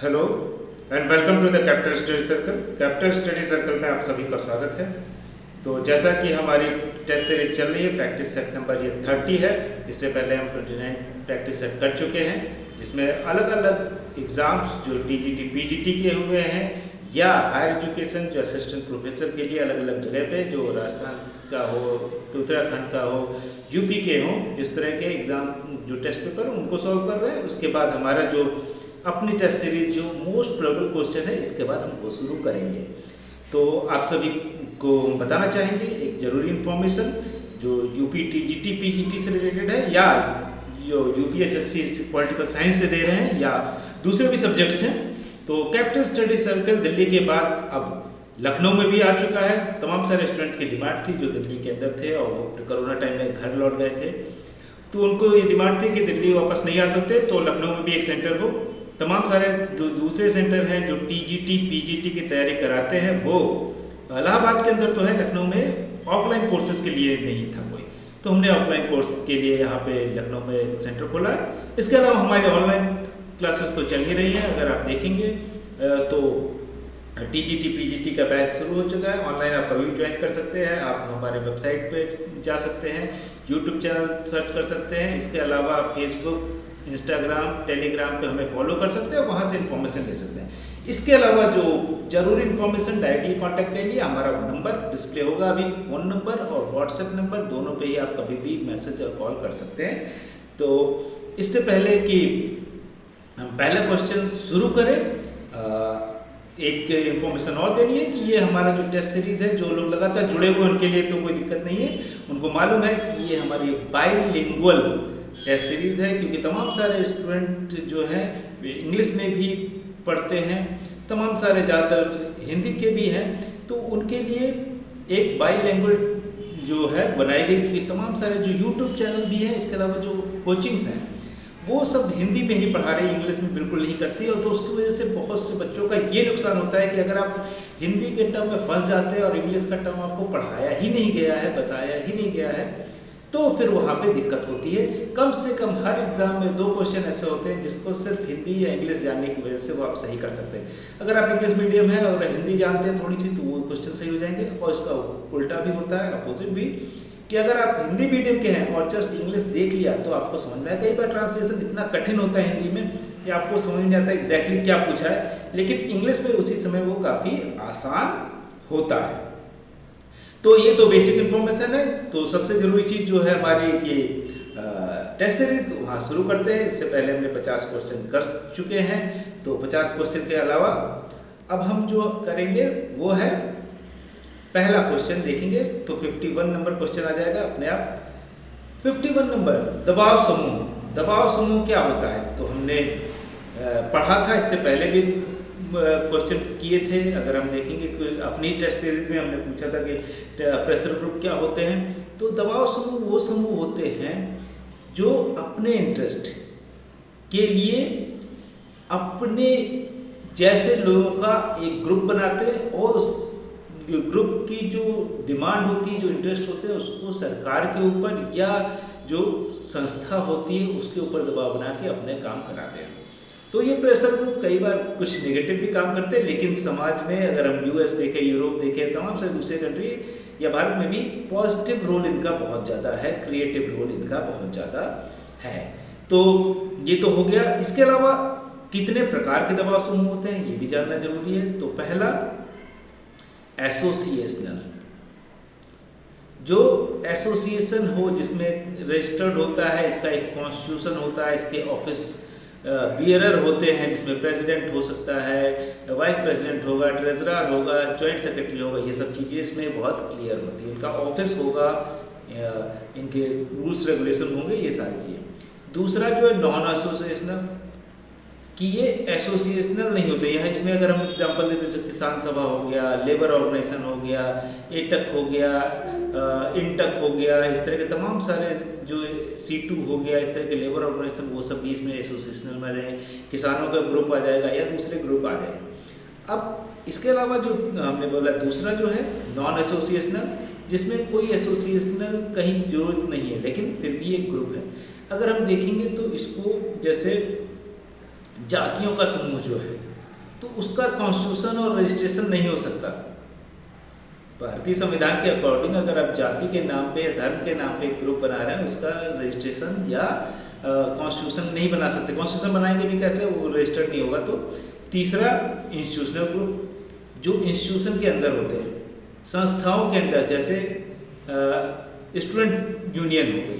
Hello and welcome to the capital study circle. Capital study circle में आप सभी का स्वागत है। तो जैसा कि हमारी टेस्ट सीरीज चल रही है, प्रैक्टिस सेट नंबर ये 30 है। इससे पहले हम 29 प्रैक्टिस सेट कर चुके हैं, जिसमें अलग अलग एग्ज़ाम्स जो टीजीटी पीजीटी के हुए हैं या हायर एजुकेशन जो असिस्टेंट प्रोफेसर के लिए अलग अलग जगह पे, जो राजस्थान का हो, उत्तराखंड का हो, यूपी के हों, इस तरह के एग्ज़ाम जो टेस्ट पेपर उनको सॉल्व कर रहे हैं। उसके बाद हमारा जो अपनी टेस्ट सीरीज जो मोस्ट प्रोबेबल क्वेश्चन है, इसके बाद हम वो शुरू करेंगे। तो आप सभी को बताना चाहेंगे एक ज़रूरी इन्फॉर्मेशन जो यूपी टीजीटी पीजीटी से रिलेटेड है, या जो यूपीएचएससी पॉलिटिकल साइंस से दे रहे हैं या दूसरे भी सब्जेक्ट्स हैं। तो कैपिटल स्टडी सर्कल दिल्ली के बाद अब लखनऊ में भी आ चुका है। तमाम सारे स्टूडेंट्स की डिमांड थी जो दिल्ली के अंदर थे और वो कोरोना टाइम में घर लौट गए थे, तो उनको ये डिमांड थी कि दिल्ली वापस नहीं आ सकते, तो लखनऊ में भी एक सेंटर हो। तमाम सारे दूसरे सेंटर हैं जो टीजीटी पीजीटी की तैयारी कराते हैं, वो इलाहाबाद के अंदर तो है, लखनऊ में ऑफलाइन कोर्सेज के लिए नहीं था कोई, तो हमने ऑफलाइन कोर्स के लिए यहाँ पे लखनऊ में सेंटर खोला है। इसके अलावा हमारी ऑनलाइन क्लासेस तो चल ही रही हैं। अगर आप देखेंगे तो टीजीटी पीजीटी का बैच शुरू हो चुका है। ऑनलाइन आप कभी भी ज्वाइन कर सकते हैं। आप हमारे वेबसाइट पे जा सकते हैं, यूट्यूब चैनल सर्च कर सकते हैं। इसके अलावा फेसबुक, इंस्टाग्राम, टेलीग्राम पे हमें फॉलो कर सकते हैं, वहाँ से इन्फॉर्मेशन ले सकते हैं। इसके अलावा जो जरूरी इन्फॉर्मेशन डायरेक्टली कांटेक्ट के लिए हमारा नंबर डिस्प्ले होगा अभी, फ़ोन नंबर और व्हाट्सएप नंबर, दोनों पे ही आप कभी भी मैसेज और कॉल कर सकते हैं। तो इससे पहले कि हम पहला क्वेश्चन शुरू करें, एक इन्फॉर्मेशन और देनी है कि ये हमारा जो टेस्ट सीरीज़ है, जो लोग लगातार जुड़े हुए उनके लिए तो कोई दिक्कत नहीं है। उनको मालूम है कि ये हमारी बाइलिंगुअल टेस्ट सीरीज़ है, क्योंकि तमाम सारे स्टूडेंट जो हैं वे इंग्लिश में भी पढ़ते हैं, तमाम सारे ज़्यादातर हिंदी के भी हैं, तो उनके लिए एक बाइलिंगुअल जो है बनाई गई थी। तमाम सारे जो यूट्यूब चैनल भी हैं, इसके अलावा जो कोचिंग्स हैं, वो सब हिंदी में ही पढ़ा रहे हैं, इंग्लिश में बिल्कुल नहीं करती है। तो उसकी वजह से बहुत से बच्चों का ये नुकसान होता है कि अगर आप हिंदी के टर्म में फंस जाते हैं और इंग्लिश का टर्म आपको पढ़ाया ही नहीं गया है, बताया ही नहीं गया है, तो फिर वहाँ पे दिक्कत होती है। कम से कम हर एग्जाम में 2 क्वेश्चन ऐसे होते हैं जिसको सिर्फ हिंदी या इंग्लिश जानने की वजह से वो आप सही कर सकते हैं। अगर आप इंग्लिश मीडियम है और हिंदी जानते हैं थोड़ी सी, तो वो क्वेश्चन सही हो जाएंगे। और इसका उल्टा भी होता है, अपोजिट भी, कि अगर आप हिंदी मीडियम के हैं और जस्ट इंग्लिश देख लिया तो आपको समझ में आया। कई बार ट्रांसलेशन इतना कठिन होता है हिंदी में कि आपको समझ नहीं आता एग्जैक्टली क्या पूछा है, लेकिन इंग्लिश में उसी समय वो काफ़ी आसान होता है। तो ये तो बेसिक इन्फॉर्मेशन है। तो सबसे ज़रूरी चीज़ जो है हमारी ये टेस्ट सीरीज, वहाँ शुरू करते हैं। इससे पहले हमने 50 क्वेश्चन कर चुके हैं, तो 50 क्वेश्चन के अलावा अब हम जो करेंगे वो है पहला क्वेश्चन देखेंगे, तो 51 नंबर क्वेश्चन आ जाएगा अपने आप। 51 नंबर, दबाव समूह। दबाव समूह क्या होता है तो हमने पढ़ा था, इससे पहले भी क्वेश्चन किए थे। अगर हम देखेंगे अपनी टेस्ट सीरीज में हमने पूछा था कि प्रेशर ग्रुप क्या होते हैं, तो दबाव समूह वो समूह होते हैं जो अपने इंटरेस्ट के लिए अपने जैसे लोगों का एक ग्रुप बनाते हैं और उस ग्रुप की जो डिमांड होती है, जो इंटरेस्ट होते हैं, उसको सरकार के ऊपर या जो संस्था होती है उसके ऊपर दबाव बना के अपने काम कराते हैं। तो ये प्रेशर ग्रुप कई बार कुछ नेगेटिव भी काम करते हैं, लेकिन समाज में अगर हम यूएस देखें, यूरोप देखें, तमाम सारे दूसरे कंट्री या भारत में भी पॉजिटिव रोल इनका बहुत ज़्यादा है, क्रिएटिव रोल इनका बहुत ज़्यादा है। तो ये तो हो गया। इसके अलावा कितने प्रकार के दबाव समूह होते हैं ये भी जानना जरूरी है। तो पहला एसोसिएशनल, जो एसोसिएशन हो जिसमें रजिस्टर्ड होता है, इसका एक कॉन्स्टिट्यूशन होता है, इसके ऑफिस बियरर होते हैं, जिसमें प्रेसिडेंट हो सकता है, वाइस प्रेसिडेंट होगा, ट्रेजरर होगा, जॉइंट सेक्रेटरी होगा, ये सब चीज़ें इसमें बहुत क्लियर होती है। इनका ऑफिस होगा, इनके रूल्स रेगुलेशन होंगे, ये सारी चीज़ें। दूसरा जो है नॉन एसोसिएशनल, कि ये एसोसिएशनल नहीं होते। यहाँ इसमें अगर हम एग्जांपल देते हैं, किसान सभा हो गया, लेबर ऑर्गेनाइजेशन हो गया, एटक हो गया, इंटक हो गया, इस तरह के तमाम सारे जो C2 हो गया, इस तरह के लेबर ऑर्गेनाइजेशन, वो सब भी इसमें एसोसिएशनल में रहें। किसानों का ग्रुप आ जाएगा या दूसरे ग्रुप आ जाएगा। अब इसके अलावा जो हमने बोला दूसरा जो है नॉन एसोसिएशनल, जिसमें कोई एसोसिएशनल कहीं जरूरत नहीं है, लेकिन फिर भी एक ग्रुप है। अगर हम देखेंगे तो इसको जैसे जातियों का समूह जो है, तो उसका कॉन्स्टिट्यूशन और रजिस्ट्रेशन नहीं हो सकता। भारतीय संविधान के अकॉर्डिंग अगर आप जाति के नाम पे या धर्म के नाम पे एक ग्रुप बना रहे हैं, उसका रजिस्ट्रेशन या कॉन्स्टिट्यूशन नहीं बना सकते। कॉन्स्टिट्यूशन बनाएंगे भी कैसे, वो रजिस्टर्ड नहीं होगा। तो तीसरा, इंस्टीट्यूशनल ग्रुप, जो इंस्टीट्यूशन के अंदर होते हैं, संस्थाओं के अंदर, जैसे स्टूडेंट यूनियन हो गई,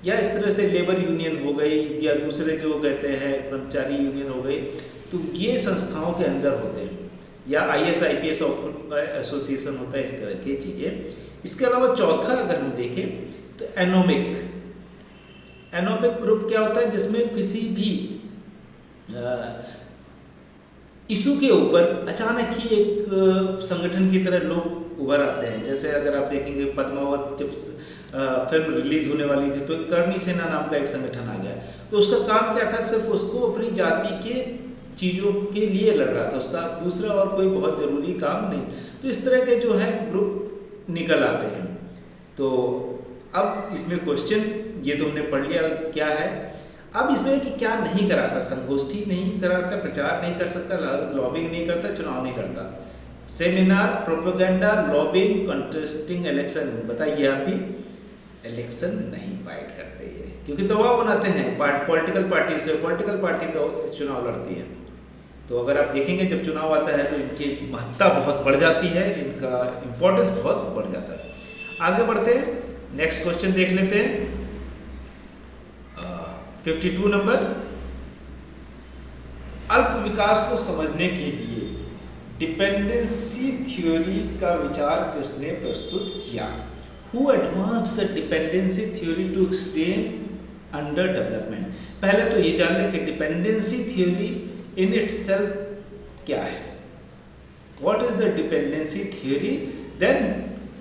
या इस तरह से लेबर यूनियन हो गई, या दूसरे जो कहते हैं कर्मचारी यूनियन हो गई, तो ये संस्थाओं के अंदर होते हैं, या IAS IPS एसोसिएशन होता है, इस तरह की चीज़ें। इसके अलावा चौथा अगर हम देखें तो एनोमिक ग्रुप क्या होता है, जिसमें किसी भी इशू के ऊपर अचानक ही एक संगठन की तरह लोग उभर आते हैं। जैसे अगर आप देखेंगे पद्मावत जब फिल्म रिलीज होने वाली थी, तो कर्मी सेना नाम का एक संगठन आ गया। तो उसका काम क्या था, सिर्फ उसको अपनी जाति के चीज़ों के लिए लड़ रहा था, उसका दूसरा और कोई बहुत ज़रूरी काम नहीं। तो इस तरह के जो है ग्रुप निकल आते हैं। तो अब इसमें क्वेश्चन ये तो हमने पढ़ लिया क्या है। अब इसमें कि क्या नहीं कराता, संगोष्ठी नहीं कराता, प्रचार नहीं कर सकता, लॉबिंग नहीं करता, चुनाव नहीं करता, seminar, propaganda, lobbying, contesting election. बताइए आप भी, इलेक्शन नहीं फाइट करते ये, क्योंकि दबाव बनाते हैं पॉलिटिकल पार्टी से। पॉलिटिकल पार्टी तो चुनाव लड़ती है, तो अगर आप देखेंगे जब चुनाव आता है तो इनकी महत्ता बहुत बढ़ जाती है, इनका इम्पोर्टेंस बहुत बढ़ जाता है। आगे बढ़ते हैं, नेक्स्ट क्वेश्चन देख लेते हैं। 52 नंबर, अल्प विकास को समझने के लिए डिपेंडेंसी थ्योरी का विचार किसने प्रस्तुत किया? Who advanced the dependency theory to explain under development? पहले तो ये जान लें कि डिपेंडेंसी थ्योरी इन itself क्या है। What is the dependency theory? Then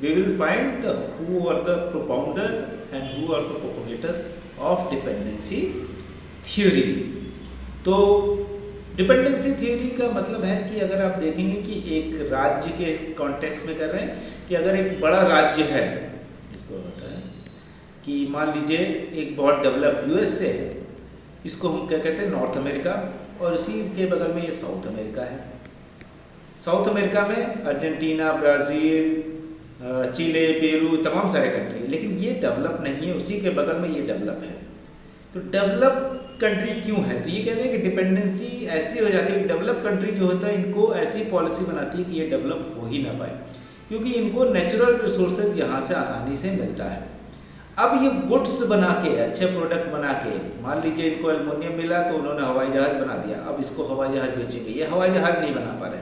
we will find the who are the propounder and who are the propagator of dependency theory। तो dependency theory का मतलब है कि अगर आप देखेंगे कि एक राज्य के कॉन्टेक्स्ट में कर रहे हैं, कि अगर एक बड़ा राज्य है, इसको बताएं कि मान लीजिए एक बहुत डेवलप USA है, इसको हम क्या कहते हैं, नॉर्थ अमेरिका, और इसी के बगल में ये साउथ अमेरिका है। साउथ अमेरिका में अर्जेंटीना, ब्राज़ील, चिले, पेरू, तमाम सारे कंट्री, लेकिन ये डेवलप नहीं है, उसी के बगल में ये डेवलप है। तो डेवलप कंट्री क्यों है? तो ये कहते हैं कि डिपेंडेंसी ऐसी हो जाती है कि डेवलप कंट्री जो होता है, इनको ऐसी पॉलिसी बनाती है कि ये डेवलप हो ही ना पाए, क्योंकि इनको नेचुरल रिसोर्सेज यहाँ से आसानी से मिलता है। अब ये गुड्स बना के, अच्छे प्रोडक्ट बना के, मान लीजिए इनको एल्युमिनियम मिला तो उन्होंने हवाई जहाज़ बना दिया, अब इसको हवाई जहाज़ बेचेंगे, ये हवाई जहाज़ नहीं बना पा रहे।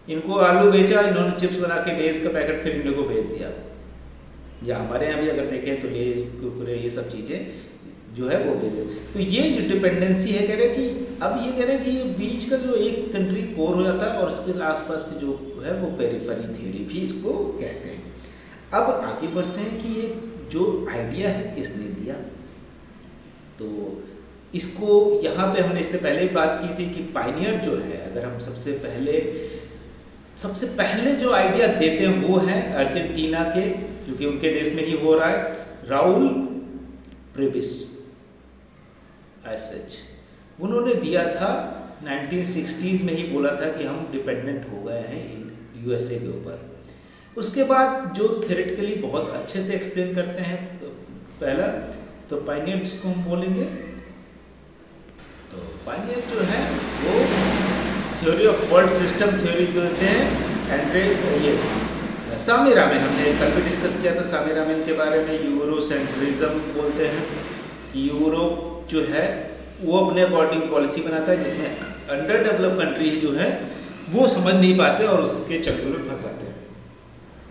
इनको आलू बेचा, इन्होंने चिप्स बना के लेस का पैकेट फिर इनको बेच दिया। या हमारे यहाँ भी अगर देखें तो लेस, कुरकुरे, ये सब चीज़ें जो है वो बेच दे। तो ये जो डिपेंडेंसी है, कह रहे हैं कि अब ये कह रहे हैं कि ये बीच का जो एक कंट्री कोर हो जाता है और उसके आसपास की जो है वो पेरिफेरी थ्योरी भी इसको कहते हैं। अब आगे बढ़ते हैं कि ये जो आइडिया है किसने दिया। तो इसको यहाँ पे हमने इससे पहले ही बात की थी कि पायनियर जो है, अगर हम सबसे पहले जो आइडिया देते हैं वो है अर्जेंटीना के, क्योंकि उनके देश में ही हो रहा है, राउल प्रेबिस एसएच। उन्होंने दिया था 1960s में ही, बोला था कि हम डिपेंडेंट हो गए हैं USA के ऊपर। उसके बाद जो थ्योरेटिकली बहुत अच्छे से एक्सप्लेन करते हैं, तो पहला तो पायनियर जिसको हम बोलेंगे, तो पायनियर जो है वो theory of world system theory देते हैं एंड्रे, ये सामी रामन, हमने कल भी डिस्कस किया था सामी रामन के बारे में। यूरोसेंट्रिज्म बोलते हैं कि यूरोप जो है वो अपने अकॉर्डिंग पॉलिसी बनाता है, जिसमें अंडर डेवलप कंट्री जो है वो समझ नहीं पाते और उसके चक्कर में फंस जाते हैं।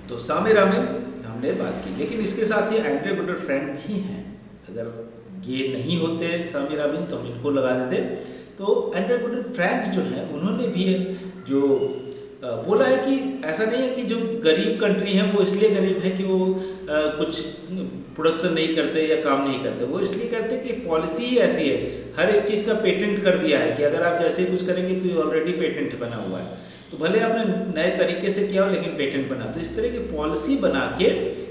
तो सामी रामन हमने बात की, लेकिन इसके साथ ही एंड्रे गुडर फ्रेंड भी हैं। अगर ये नहीं होते सामी रामन तो हम इनको लगा देते। तो एंड्रे गुडर फ्रेंड जो है उन्होंने भी जो बोला है कि ऐसा नहीं है कि जो गरीब कंट्री है वो इसलिए गरीब है कि वो कुछ प्रोडक्शन नहीं करते या काम नहीं करते, वो इसलिए करते कि पॉलिसी ही ऐसी है, हर एक चीज़ का पेटेंट कर दिया है कि अगर आप जैसे ही कुछ करेंगे तो ये ऑलरेडी पेटेंट बना हुआ है। तो भले आपने नए तरीके से किया हो लेकिन पेटेंट बना, तो इस तरह की पॉलिसी बना के,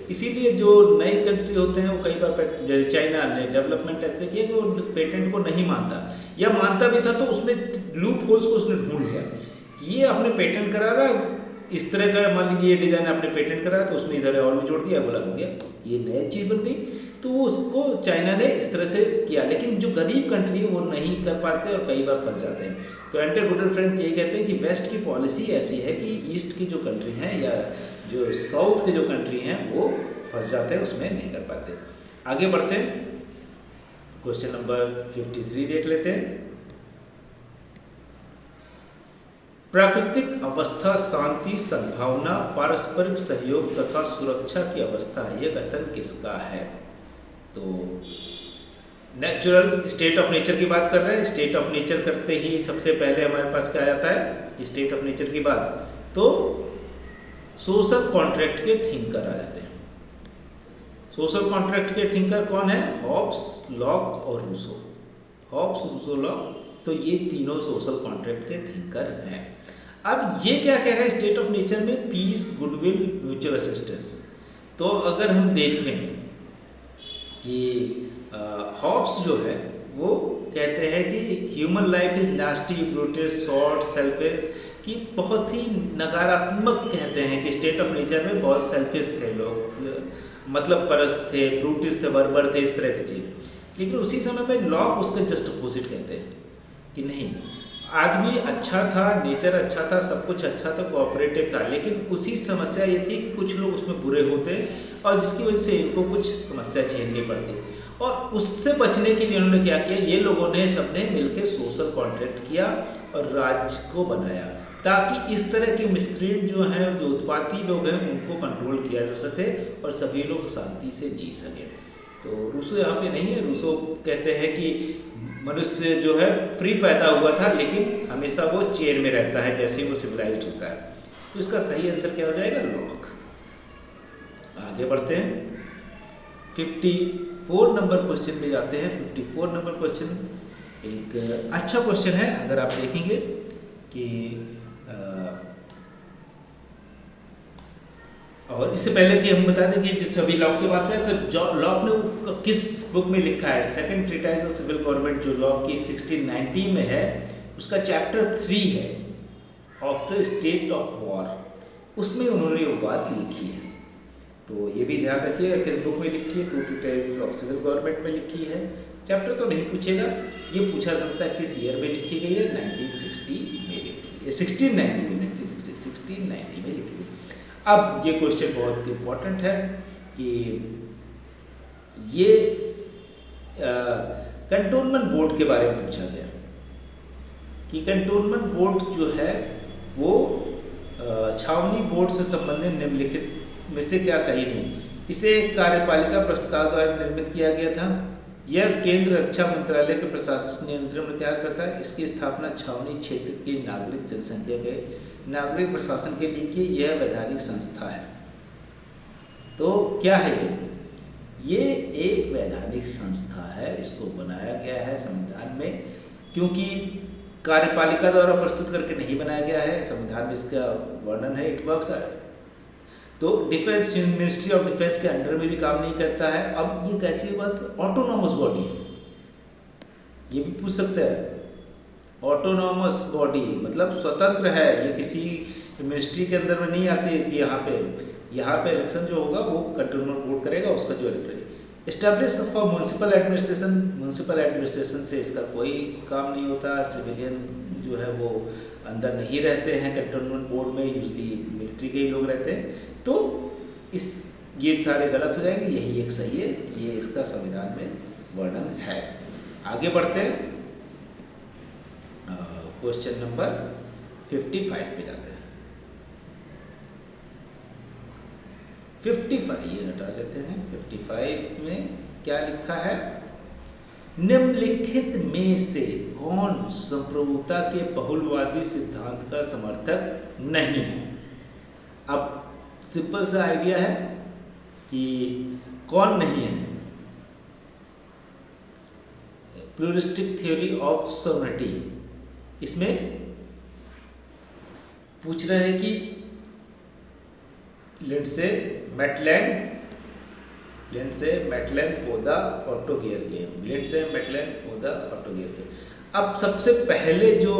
इसीलिए जो नई कंट्री होते हैं वो कई बार, जैसे चाइना ने डेवलपमेंट ऐसे किया कि वो पेटेंट को नहीं मानता, या मानता भी था तो उसमें लूप होल्स को उसने ढूंढ लिया कि ये आपने पेटेंट करा रहा, इस तरह का मान लीजिए ये डिज़ाइन आपने पेटेंट करा तो उसमें इधर और भी जोड़ दिया, बोला हो गया, ये नई चीज़ बन गई। तो उसको चाइना ने इस तरह से किया, लेकिन जो गरीब कंट्री है वो नहीं कर पाते और कई बार फंस जाते हैं। तो एंटर गुडर फ्रेंड ये कहते हैं कि वेस्ट की पॉलिसी ऐसी है कि ईस्ट की जो कंट्री हैं या जो साउथ के जो कंट्री हैं वो फंस जाते हैं, उसमें नहीं कर पाते। आगे बढ़ते हैं, क्वेश्चन नंबर 53 देख लेते हैं। प्राकृतिक अवस्था शांति, सद्भावना, पारस्परिक सहयोग तथा सुरक्षा की अवस्था है, यह कथन किसका है? तो नेचुरल स्टेट ऑफ नेचर की बात कर रहे हैं। स्टेट ऑफ नेचर करते ही सबसे पहले हमारे पास क्या आ जाता है कि स्टेट ऑफ नेचर की बात, तो सोशल कॉन्ट्रैक्ट के थिंकर आ जाते हैं। सोशल कॉन्ट्रैक्ट के थिंकर कौन है? हॉब्स, लॉक और रूसो। हॉब्स, रूसो, लॉक, तो ये तीनों सोशल कॉन्ट्रैक्ट के थिंकर हैं। अब ये क्या कह रहे हैं स्टेट ऑफ नेचर में? Peace, goodwill, mutual assistance. तो अगर हम देखें कि हॉब्स जो है वो कहते हैं कि human life is nasty, brutal, short, selfish, कि बहुत ही नकारात्मक कहते हैं कि स्टेट ऑफ नेचर में बहुत सेल्फिश थे लोग, मतलब परस्त थे, ब्रूटिस थे, बर्बर थे, इस तरह की चीज़। लेकिन उसी समय में लॉक उसके जस्ट अपोजिट कहते हैं कि नहीं, आदमी अच्छा था, नेचर अच्छा था, सब कुछ अच्छा था, कोऑपरेटिव था, लेकिन उसी समस्या ये थी कि कुछ लोग उसमें बुरे होते और जिसकी वजह से इनको कुछ समस्या झेलनी पड़ती। और उससे बचने के लिए उन्होंने क्या किया, ये लोगों ने सबने मिलकर सोशल कॉन्ट्रैक्ट किया और राज्य को बनाया, ताकि इस तरह के मिसक्रीट जो हैं, जो उत्पाती लोग हैं, उनको कंट्रोल किया जा सके और सभी लोग शांति से जी सकें। तो रूसो यहाँ पे नहीं है। रूसो कहते हैं कि मनुष्य जो है फ्री पैदा हुआ था, लेकिन हमेशा वो चेन में रहता है जैसे ही वो सिविलाइज्ड होता है। तो इसका सही आंसर क्या हो जाएगा? लॉक। आगे बढ़ते हैं, 54 नंबर क्वेश्चन पे जाते हैं। 54 नंबर क्वेश्चन एक अच्छा क्वेश्चन है। अगर आप देखेंगे कि और इससे पहले कि हम बता दें कि जैसे अभी लॉक की बात करें तो लॉक ने किस बुक में लिखा है? Second treatise of civil government जो लॉक की 1690 में है, उसका चैप्टर 3 है of the state of war, उसमें उन्होंने वो बात लिखी है। तो ये भी ध्यान रखिएगा किस बुक में लिखी है। Two treatise of civil government में लिखी है। चैप्टर तो नहीं पूछेगा, ये पूछा सकता है किस ईयर में लिखी गई है? 1960 में लिखी है, 1690 में, 1690 में लिखी गई। अब ये क्वेश्चन बहुत इंपॉर्टेंट है कि ये कंटोनमेंट बोर्ड के बारे में पूछा गया कि कंटोनमेंट बोर्ड जो है वो छावनी बोर्ड से संबंधित निम्नलिखित में से क्या सही नहीं? इसे एक कार्यपालिका प्रस्ताव द्वारा निर्मित किया गया था। यह केंद्र रक्षा मंत्रालय के प्रशासनिक नियंत्रण में क्या करता है? इसकी स्थापना छावनी क्षेत्र की नागरिक जनसंख्या के नागरिक प्रशासन के लिए की यह वैधानिक संस्था है। तो क्या है ये? एक वैधानिक संस्था है, इसको बनाया गया है संविधान में, क्योंकि कार्यपालिका द्वारा प्रस्तुत करके नहीं बनाया गया है, संविधान में इसका वर्णन है। इट वर्क्स, तो डिफेंस मिनिस्ट्री ऑफ डिफेंस के अंडर में भी काम नहीं करता है। अब ये कैसी बात? ऑटोनॉमस बॉडी है, ये भी पूछ सकते हैं। ऑटोनॉमस बॉडी मतलब स्वतंत्र है, ये किसी मिनिस्ट्री के अंदर में नहीं आती कि यहाँ पे इलेक्शन जो होगा वो कंटोनमेंट बोर्ड करेगा, उसका जो elected. Establish for municipal administration, municipal administration से इसका कोई काम नहीं होता। सिविलियन जो है वो अंदर नहीं रहते हैं कंटोनमेंट बोर्ड में, यूजली मिलिट्री के ही लोग रहते हैं। तो ये सारे गलत हो जाएंगे, यही एक सही है, ये इसका संविधान में वर्णन है। आगे बढ़ते हैं, क्वेश्चन नंबर 55 पे जाते हैं। 55 ये हटा लेते हैं। 55 में क्या लिखा है? निम्नलिखित में से कौन संप्रभुता के बहुलवादी सिद्धांत का समर्थक नहीं है? अब सिंपल सा आइडिया है कि कौन नहीं है। प्लूरिस्टिक थ्योरी ऑफ सोवरेनिटी, इसमें पूछ रहे हैं कि लिंडसे मैटलैंड पौधा ऑटोगेयर गेम, लिंडसे मैटलैंड पौधा ऑटोगेयर गेम। अब सबसे पहले जो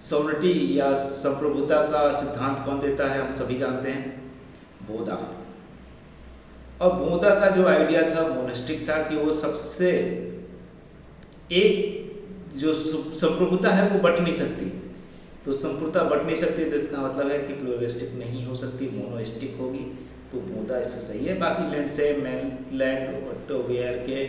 सॉवरेनिटी या संप्रभुता का सिद्धांत कौन देता है, हम सभी जानते हैं, बोधा। और बोधा का जो आइडिया था मोनेस्टिक था कि वो सबसे एक जो संप्रभुता है वो बट नहीं सकती, तो संप्रभुता बट नहीं सकती तो इसका मतलब है कि प्लूरलिस्टिक नहीं हो सकती, मोनोइस्टिक होगी, तो बोधा इससे सही है। बाकी लिंडसे मैटलैंड ऑटोगेयर के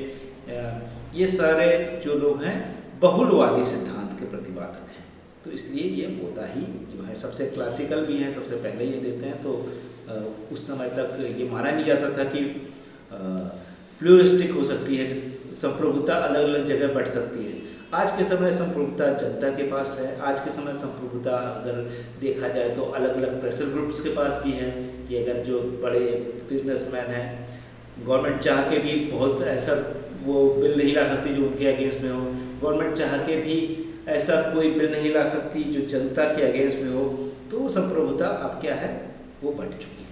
ये सारे जो लोग हैं बहुलवादी सिद्धांत के प्रतिपादक हैं, तो इसलिए ये बोधा ही जो है सबसे क्लासिकल भी हैं, सबसे पहले ये देते हैं। तो उस समय तक ये माना नहीं जाता था कि प्लूरलिस्टिक हो सकती है, कि संप्रभुता अलग अलग जगह बढ़ सकती है। आज के समय संप्रभुता जनता के पास है, आज के समय संप्रभुता अगर देखा जाए तो अलग अलग प्रेशर ग्रुप्स के पास भी है, कि अगर जो बड़े बिजनेसमैन हैं, गवर्नमेंट चाह के भी बहुत ऐसा वो बिल नहीं ला सकती जो उनके अगेंस्ट में हो, गवर्नमेंट चाह के भी ऐसा कोई बिल नहीं ला सकती जो जनता के अगेंस्ट में हो, तो संप्रभुता अब क्या है वो बढ़ चुकी है।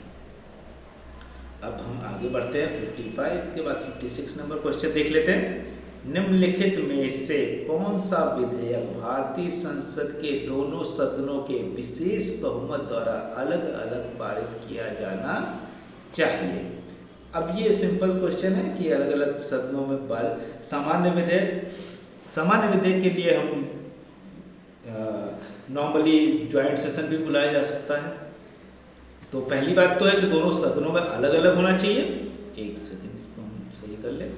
अब हम आगे बढ़ते हैं 55 के बाद 56 नंबर क्वेश्चन देख लेते हैं। निम्नलिखित में से कौन सा विधेयक भारतीय संसद के दोनों सदनों के विशेष बहुमत द्वारा अलग अलग पारित किया जाना चाहिए? अब ये सिंपल क्वेश्चन है कि अलग अलग सदनों में सामान्य विधेयक के लिए हम नॉर्मली ज्वाइंट सेशन भी बुलाया जा सकता है। तो पहली बात तो है कि दोनों सदनों में अलग अलग होना चाहिए। एक सेकंड, इसको हम सही कर लें।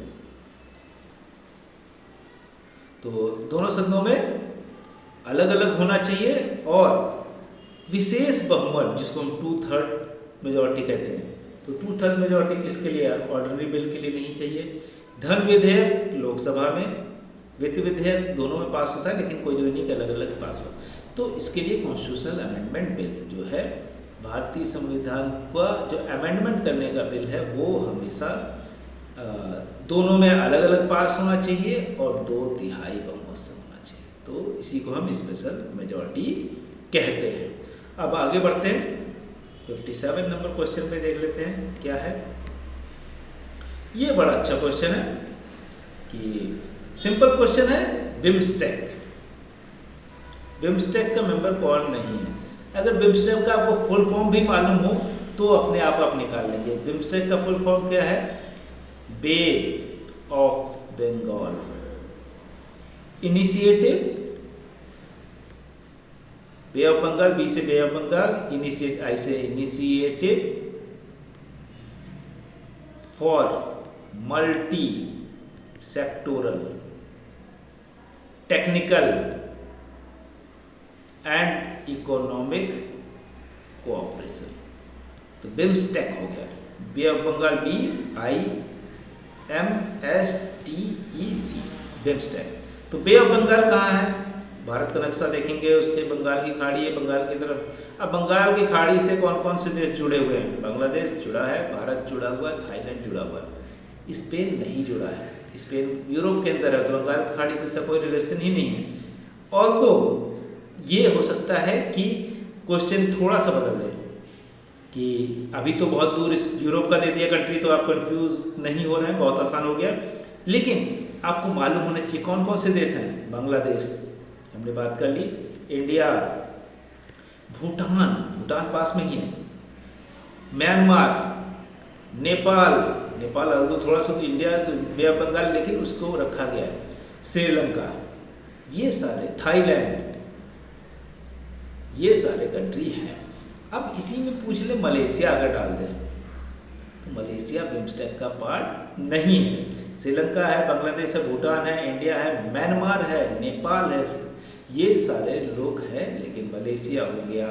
तो दोनों सदनों में अलग अलग होना चाहिए और विशेष बहुमत, जिसको हम 2/3 मेजॉरिटी कहते हैं, तो 2/3 मेजॉरिटी किसके लिए? ऑर्डिनरी बिल के लिए नहीं चाहिए। धन विधेयक लोकसभा में, वित्त विधेयक दोनों में पास होता है, लेकिन कोई जरूरी नहीं कि अलग अलग पास हो। तो इसके लिए कॉन्स्टिट्यूशनल अमेंडमेंट बिल जो है, भारतीय संविधान का जो अमेंडमेंट करने का बिल है, वो हमेशा दोनों में अलग अलग पास होना चाहिए और 2/3 बहुमत से होना चाहिए। तो इसी को हम स्पेशल मेजॉरिटी कहते हैं। अब आगे बढ़ते हैं, 57 नंबर क्वेश्चन पे देख लेते हैं क्या है। ये बड़ा अच्छा क्वेश्चन है कि सिंपल क्वेश्चन है, बिम्स्टेक का मेंबर कौन नहीं है? अगर बिम्स्टेक का आपको फुल फॉर्म भी मालूम हो तो अपने आप निकाल लेंगे। बिम्स्टेक का फुल फॉर्म क्या है? बे of Bengal initiative, bay of Bengal, B से बे ऑफ बंगाल, इनिशिएट, आई से initiative for multi sectoral technical and economic cooperation. तो बिम्स्टेक हो गया, बे ऑफ बंगाल, BIMSTEC, बिम्स्टेक। तो बे ऑफ बंगाल कहाँ है? भारत का नक्शा देखेंगे, उसके बंगाल की खाड़ी है, बंगाल की तरफ। अब बंगाल की खाड़ी से कौन कौन से देश जुड़े हुए हैं? बांग्लादेश जुड़ा है, भारत जुड़ा हुआ है, थाईलैंड जुड़ा हुआ है, स्पेन नहीं जुड़ा है। स्पेन यूरोप के अंदर है, तो बंगाल की खाड़ी से इसका कोई रिलेशन ही नहीं है। और तो ये हो सकता है कि क्वेश्चन थोड़ा सा बदल दे कि अभी तो बहुत दूर इस यूरोप का दे दिया कंट्री, तो आप कंफ्यूज नहीं हो रहे हैं, बहुत आसान हो गया। लेकिन आपको मालूम होना चाहिए कौन कौन से देश हैं। बांग्लादेश हमने बात कर ली, इंडिया, भूटान पास में ही है, म्यांमार, नेपाल अलग थोड़ा सा, तो इंडिया बे ऑफ बंगाल लेकिन उसको रखा गया है, श्रीलंका, ये सारे, थाईलैंड, ये सारे कंट्री हैं। अब इसी में पूछ ले मलेशिया अगर डाल दें तो मलेशिया बिम्स्टेक का पार्ट नहीं है। श्रीलंका है, बांग्लादेश है, भूटान है, इंडिया है, म्यांमार है, नेपाल है, ये सारे लोग हैं। लेकिन मलेशिया हो गया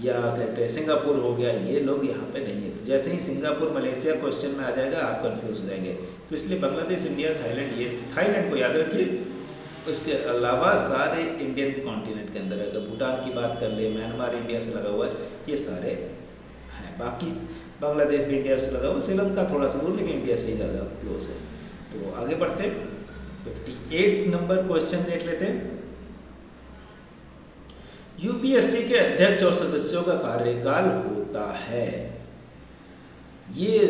या कहते हैं सिंगापुर हो गया, ये लोग यहाँ पे नहीं है। तो जैसे ही सिंगापुर मलेशिया क्वेश्चन में आ जाएगा आप कंफ्यूज हो जाएंगे। तो इसलिए बांग्लादेश, इंडिया, थाईलैंड, ये थाईलैंड को याद रखिए। उसके अलावा सारे इंडियन कॉन्टिनेंट के अंदर, अगर भूटान की बात कर ले, म्यांमार इंडिया से लगा हुआ है, ये सारे हैं। बाकी बांग्लादेश भी इंडिया से लगा हुआ, श्रीलंका थोड़ा सा दूर, लेकिन इंडिया से ही ज़्यादा क्लोज है। तो आगे बढ़ते 58 नंबर क्वेश्चन देख लेते हैं। यूपीएससी के अध्यक्ष और सदस्यों का कार्यकाल होता है। ये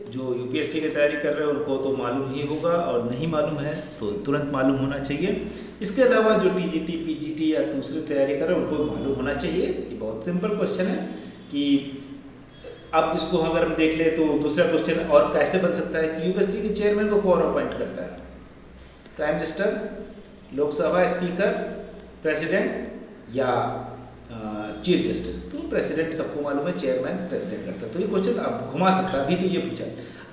जो यूपीएससी की तैयारी कर रहे हैं उनको तो मालूम ही होगा, और नहीं मालूम है तो तुरंत मालूम होना चाहिए। इसके अलावा जो टीजीटी, पीजीटी या दूसरी तैयारी कर रहे हैं उनको मालूम होना चाहिए। ये बहुत सिंपल क्वेश्चन है कि अब इसको अगर हम देख ले तो दूसरा क्वेश्चन और कैसे बन सकता है कि यूपीएससी के चेयरमैन को कौन अपॉइंट करता है? Prime minister, Lok Sabha speaker, president या चीफ जस्टिस? तो प्रेसिडेंट सबको मालूम है, चेयरमैन प्रेसिडेंट करता है। तो ये क्वेश्चन आप घुमा सकता है। अभी तो ये पूछा,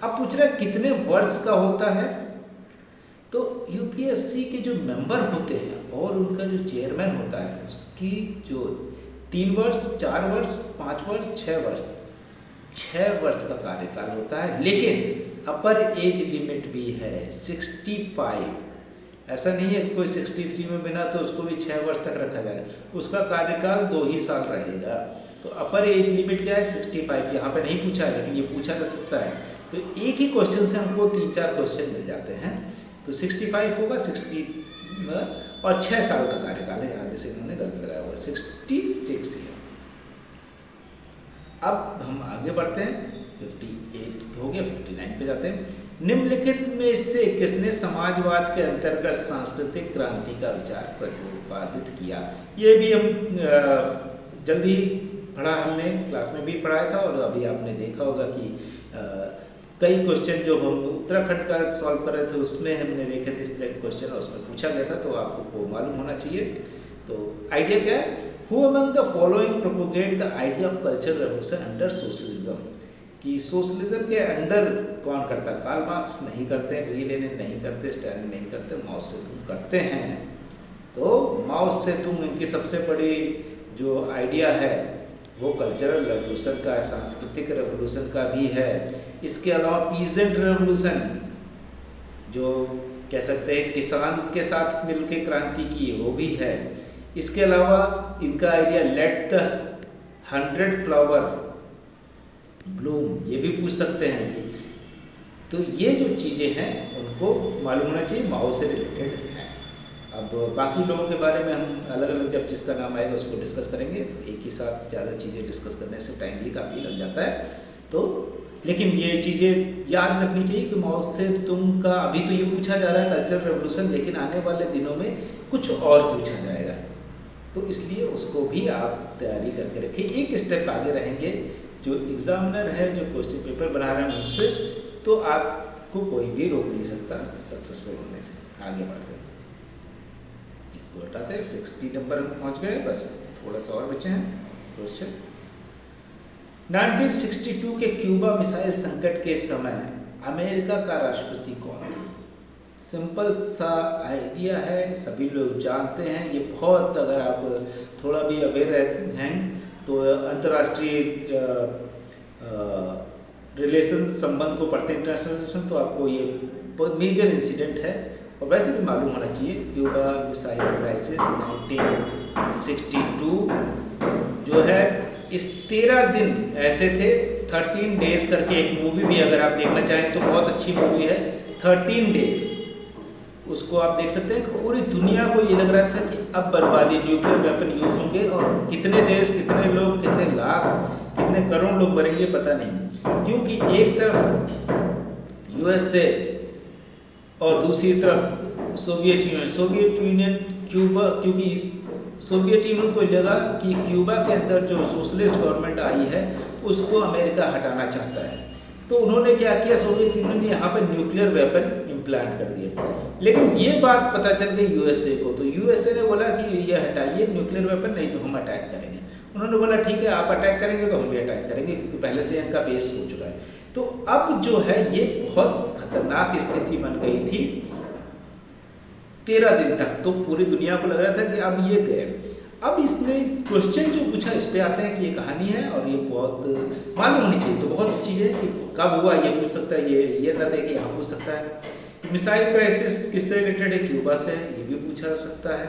अब पूछ रहा है कितने वर्ष का होता है। तो यूपीएससी के जो मेंबर होते हैं और उनका जो चेयरमैन होता है उसकी जो 3 वर्ष, 4 वर्ष, 5 वर्ष, 6 वर्ष, 6 वर्ष का कार्यकाल होता है। लेकिन अपर एज लिमिट भी है 65। ऐसा नहीं है कोई 63 में बिना तो उसको भी 6 वर्ष तक रखा जाएगा, उसका कार्यकाल 2 ही साल रहेगा। तो अपर एज लिमिट क्या है? 65। यहाँ पे नहीं पूछा है लेकिन ये पूछा जा सकता है। तो एक ही क्वेश्चन से हमको 3-4 क्वेश्चन मिल जाते हैं। तो 65 होगा, 60 और 6 साल का कार्यकाल है। यहाँ जैसे इन्होंने गलत लगाया हुआ 66 है। अब हम आगे बढ़ते हैं, 58 हो गया, 59 पे जाते हैं। निम्नलिखित में से किसने समाजवाद के अंतर्गत सांस्कृतिक क्रांति का विचार प्रतिपादित किया? ये भी हम जल्दी पढ़ा, हमने क्लास में भी पढ़ाया था और अभी आपने देखा होगा कि कई क्वेश्चन जो हम उत्तराखंड का सॉल्व कर रहे थे उसमें हमने देखे थे इस तरह के क्वेश्चन, और उसमें पूछा गया था, तो आपको मालूम होना चाहिए। तो आइडिया क्या है? Who among the following propagate the idea of cultural revolution under socialism? कि सोशलिज्म के अंडर कौन करता है? कार्ल मार्क्स नहीं करते, लेनिन नहीं करते, स्टालिन नहीं करते, माओ सेतुंग करते हैं। तो माओ सेतुंग इनकी सबसे बड़ी जो आइडिया है वो कल्चरल रेवोल्यूशन का है, सांस्कृतिक रेवोल्यूशन का भी है। इसके अलावा पीजेंट रेवोल्यूशन, जो कह सकते हैं किसान के साथ मिलकर क्रांति की, वो भी है। इसके अलावा इनका idea let the 100 flower Bloom, ये भी पूछ सकते हैं कि, तो ये जो चीज़ें हैं उनको मालूम होना चाहिए, माओ से रिलेटेड है। अब बाकी लोगों के बारे में हम अलग अलग जब जिसका नाम आएगा उसको डिस्कस करेंगे। एक ही साथ ज़्यादा चीज़ें डिस्कस करने से टाइम भी काफ़ी लग जाता है। तो लेकिन ये चीज़ें याद रखनी चाहिए कि माओ से तुम का अभी तो ये पूछा जा रहा है कल्चरल रेवोल्यूशन, लेकिन आने वाले दिनों में कुछ और पूछा जाएगा, तो इसलिए उसको भी आप तैयारी करके रखिए। एक स्टेप आगे रहेंगे, जो एग्जामिनर है जो क्वेश्चन पेपर बना रहे हैं उनसे, तो आपको कोई भी रोक नहीं सकता सक्सेसफुल होने से। आगे बढ़ते हैं, इसको हटाते हैं, 60 नंबर हम पहुंच गए, बस थोड़ा सा और बचे हैं क्वेश्चन। 1962 के क्यूबा मिसाइल संकट के समय अमेरिका का राष्ट्रपति कौन था? सिंपल सा आइडिया है, सभी लोग जानते हैं। ये बहुत, अगर आप थोड़ा भी अवेयर हैं तो अंतर्राष्ट्रीय रिलेशन संबंध को पढ़ते हैं, इंटरनेशनल रिलेशन, तो आपको ये बहुत मेजर इंसिडेंट है और वैसे भी मालूम होना चाहिए। क्यूबा मिसाइल क्राइसिस 1962 जो है, इस 13 दिन ऐसे थे, 13 डेज करके एक मूवी भी अगर आप देखना चाहें तो बहुत अच्छी मूवी है 13 डेज, उसको आप देख सकते हैं। पूरी दुनिया को ये लग रहा था कि अब बर्बादी, न्यूक्लियर वेपन यूज होंगे और कितने देश, कितने लोग, कितने लाख, कितने करोड़ लोग मरेंगे पता नहीं, क्योंकि एक तरफ यूएसए और दूसरी तरफ सोवियत यूनियन क्यूबा, क्योंकि सोवियत यूनियन को लगा कि क्यूबा के अंदर जो सोशलिस्ट गवर्नमेंट आई है उसको अमेरिका हटाना चाहता है, तो उन्होंने क्या किया, सोवियत यूनियन ने यहाँ पर न्यूक्लियर वेपन इम्प्लांट कर दिया। लेकिन ये बात पता चल गई यूएसए को, तो यूएसए ने बोला कि ये हटाइए न्यूक्लियर वेपन, नहीं तो हम अटैक करेंगे। उन्होंने बोला ठीक है, आप अटैक करेंगे तो हम भी अटैक करेंगे, क्योंकि पहले से इनका बेस हो चुका है। तो अब जो है ये बहुत खतरनाक स्थिति बन गई थी 13 दिन तक, तो पूरी दुनिया को लग रहा था कि अब ये गए। अब इसने क्वेश्चन जो पूछा इस पे आते हैं कि ये कहानी है और ये बहुत मालूम होनी चाहिए, तो बहुत सी चीज़ें कि कब हुआ ये पूछ सकता है, ये न दे कि यहाँ पूछ सकता है। मिसाइल क्राइसिस किससे रिलेटेड है? क्यूबा से, ये भी पूछा जा सकता है।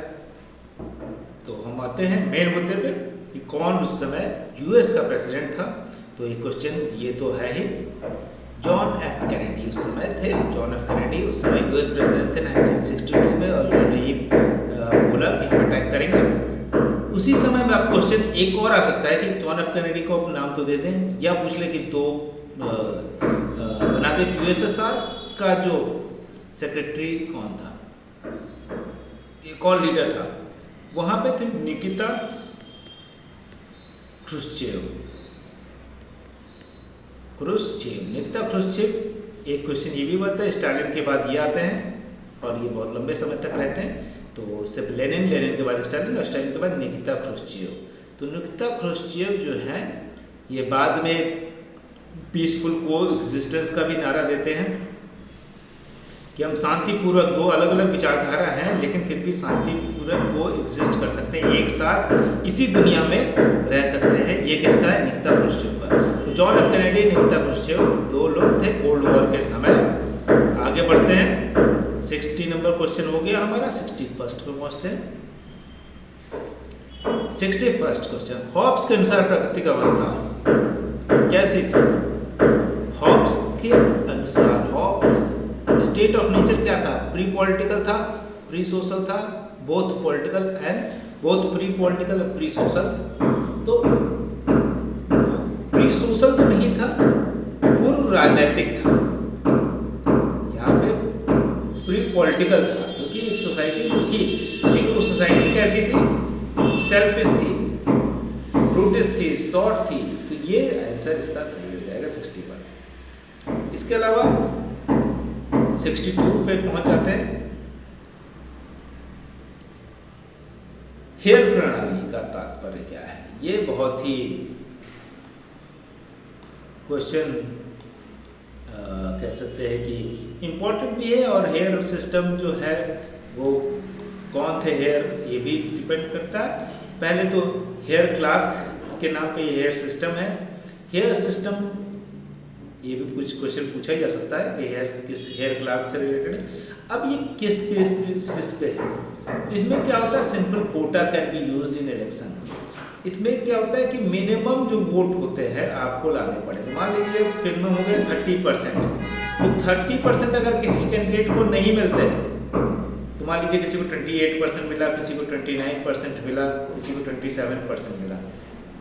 तो हम आते हैं मेन मुद्दे पे कि कौन उस समय यूएस का प्रेसिडेंट था। तो ये क्वेश्चन ये तो है ही, जॉन एफ कैनेडी उस समय थे। जॉन एफ कैनेडी उस समय यूएस प्रेसिडेंट थे 1962 में, और उन्होंने ही बोला कि हम अटैक करेंगे। उसी समय में आप क्वेश्चन एक और आ सकता है कि जॉन एफ कैनेडी को आप नाम तो दे दें, या पूछ ले कि दो बना दे यूएसएसआर का जो सेक्रेटरी कौन था, कौन लीडर था। वहां पे थे निकिता क्रुश्चेव। निकिता क्रुश्चेव। एक क्वेश्चन ये भी बनता है, स्टालिन के बाद ये आते हैं और ये बहुत लंबे समय तक रहते हैं। तो सिर्फ लेनिन के बाद स्टालिन और स्टालिन के बाद निकिता क्रुश्चेव। तो निकिता क्रुश्चेव जो है ये बाद में पीसफुल को एग्जिस्टेंस का भी नारा देते हैं कि हम शांतिपूर्वक, दो अलग अलग विचारधारा हैं लेकिन फिर भी शांतिपूर्वक वो एग्जिस्ट कर सकते हैं, एक साथ इसी दुनिया में रह सकते हैं। ये किसका है? निकिता क्रुश्चेव का। तो John F Kennedy, Nikita Khrushchev दो लोग थे कोल्ड वॉर के समय। आगे बढ़ते हैं, 60 नंबर क्वेश्चन हो गया हमारा, 61st पे पहुंचते हैं। 61st क्वेश्चन, हॉब्स के अनुसार प्राकृतिक अवस्था कैसी थी? हॉब्स के अनुसार, हॉब्स स्टेट ऑफ नेचर क्या था? प्री पॉलिटिकल था, प्री सोशल था, both political and both pre political और प्री सोशल। तो प्री सोशल तो नहीं था, पूर्व राजनीतिक था। यहाँ पे प्री पॉलिटिकल था क्योंकि एक सोसाइटी थी, लेकिन वो सोसाइटी कैसी थी? सेल्फिश थी, ब्रूटिश थी, शॉर्ट थी। तो ये आंसर इसका सही हो जाएगा 61। इसके अलावा 62 पे पहुंच जाते हैं। हेयर प्रणाली का तात्पर्य क्या है? ये बहुत ही क्वेश्चन कह सकते हैं कि इम्पोर्टेंट भी है, और हेयर सिस्टम जो है वो कौन थे हेयर, ये भी डिपेंड करता है। पहले तो हेयर क्लार्क के नाम पे ये हेयर सिस्टम है। हेयर सिस्टम, ये भी कुछ क्वेश्चन पूछा ही जा सकता है कि हेयर क्लार्क से रिलेटेड है। अब ये किस बेसिस पे है? इसमें क्या होता है? Simple quota can be used in election. इसमें क्या होता है कि मिनिमम जो वोट होते हैं आपको लाने पड़ेंगे। मान लीजिए फिर में हो गए 30%, तो 30% अगर किसी कैंडिडेट को नहीं मिलते हैं, तो मान लीजिए किसी को 28% मिला, किसी को 29% मिला, किसी को 27% मिला,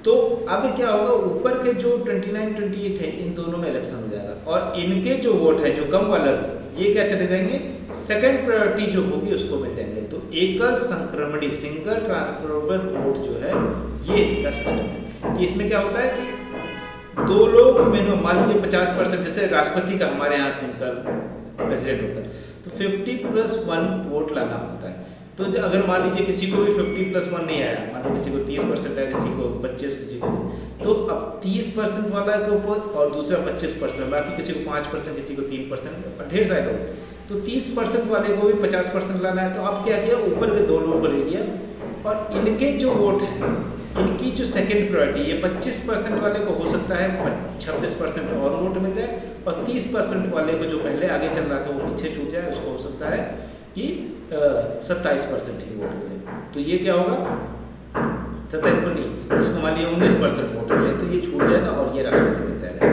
तो अब क्या होगा? ऊपर के जो 29-28 है, इन दोनों में इलेक्शन हो जाएगा, और इनके जो वोट है, जो कम वाला, ये क्या चले जाएंगे? सेकंड प्रायोरिटी जो होगी उसको मिल जाएंगे। तो एकल संक्रमणी, सिंगल ट्रांसफरेबल वोट जो है, ये इनका सिस्टम है। कि इसमें क्या होता है कि दो लोग मिनिमम, मान लीजिए 50%, जैसे राष्ट्रपति का हमारे यहाँ सिंगल प्रेसिडेंट होता है, तो 50+1 वोट लाना होता है। तो अगर मान लीजिए किसी को भी 50+1 नहीं आया, मान लो किसी को 30% आया, किसी को 25, किसी को, तो अब 30% वाला के ऊपर और दूसरा 25%, बाकी किसी को 5%, किसी को 3%, ढेर सारे लोग, तो 30% वाले को भी 50% लाना है। तो अब क्या किया? ऊपर के दो लोगों को ले लिया, और इनके जो वोट हैं, इनकी जो सेकंड प्रायोरिटी, ये 25% वाले को हो सकता है 26% और वोट मिल जाए, और 30% वाले को जो पहले आगे चल रहा था वो पीछे छूट जाए, उसको हो सकता है कि 27% ही वोट मिले। तो ये क्या होगा? 27 पर नहीं, इसको मान लीजिए 19% वोट मिले, तो ये छूट जाएगा और ये राष्ट्रपति बन जाएगा।